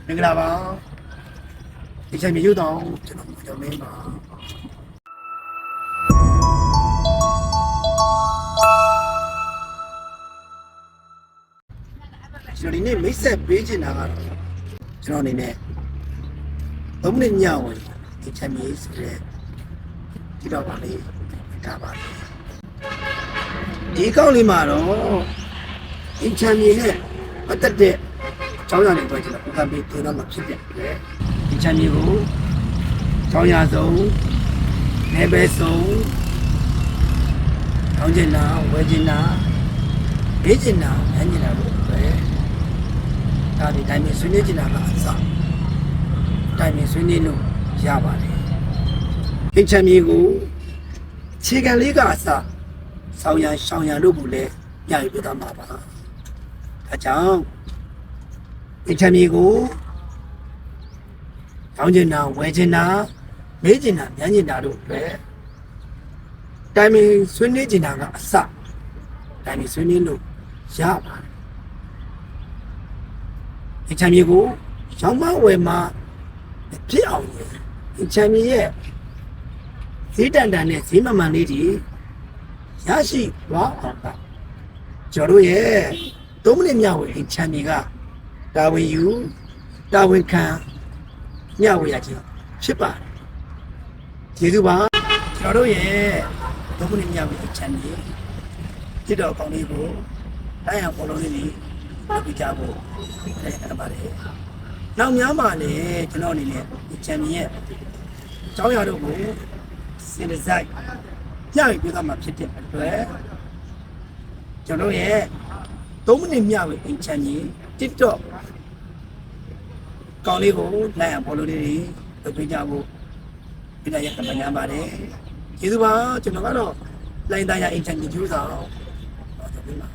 မင်္ဂလာပါဒီချိန်မြို့တော်ကျွန်တော်ပြောမင်းပါကျွန်တော်ဒီနေ့မိတ်ဆက်ပေးချင်တာကတော့ကျွန်တော်အနေနဲ့3မိနစ်ညဝင်ဒီချိန်မျိုးဆိုတဲ့ဒီတော့ပါလေးထားပါတယ်ဒီကောက်လေးမှာတော့ဒီချိန်မျိုးနဲ့ပတ်သက်တဲ့ကျောင်းရနေတော့ကျွန်တော်ဥပဒေတင်တော့မှဖြစ်တယ်ဒီချမ်းမြေကိုကျောင်းရဆုံးနေပဲဆုံးကောင်းကျင်တာဝဲကျင်တာဘေးကျင်တာအញ្ញင်တာလို့ပဲဒါဒီတိုင်းမျိုးဆွေးနွေးကျင်တာကအစတိုင်းမျိုးဆွေးနွေးလို့ရပါတယ်ဒီချမ်းမြေကိုခြေခံလေးကအစဆောင်းရန်ရှောင်းရန်တို့ကိုလည်းညှိပြသွားမှာပါဒါကြောင့်ဒီချမ်းမြေကိုကောင်းကျင်တာဝဲကျင်တာမေးကျင်တာညံ့ကျင်တာတို့ပဲတိုင်မင်ဆွေးနွေးကျင်တာကအစတိုင်မင်ဆွေးနွေးလို့ရပါတယ်ဒီချမ်းမြေကိုရောင်းမဝယ်မဖြစ်အောင်ဒီချမ်းမြေရဲ့ဈေးတန်တန်နဲ့ဈေးမမှန်လေးတွေရရှိသွားအောင်ပါကျွန်တော်တို့ရဲ့3မိနစ်မြောက်ဝင်ဒီချမ်းမြေကတာဝန်ယူတာဝန်ခံညဝေရခြင်းဖြစ်ပါတယ်ကျေးဇူးပါကျွန်တော်တို့ရဲ့ဒုက္ခနဲ့ညဝေချမ်းမြေဖြစ်တော့ကောင်းလေးကိုတိုင်းအောင်ပေါ်လုံးလေးတွေပြကြဖို့လည်းအပ်ပါတယ်နောက်များမှာလည်းကျွန်တော်အနေနဲ့ဒီချမ်းမြေရဲ့အကြောင်းအရာတို့ကိုစင်ဆိုင်ညဝေပြသမှာဖြစ်တဲ့အတွက်ကျွန်တော်ရဲ့3မိနစ်ညဝေချမ်းမြေ TikTokကောင်းလေးကိုလိုက်အောင်ဖော်လို့လေးတွေလုပ်ပေးကြဖို့ပြလိုက်ရခဏညပါတယ်ကျေးဇူးပါကျွန်တော်ကတော့လိုင်းသားရအင်ချန်ကြီးကျူးဆောင်တော့ပြပါ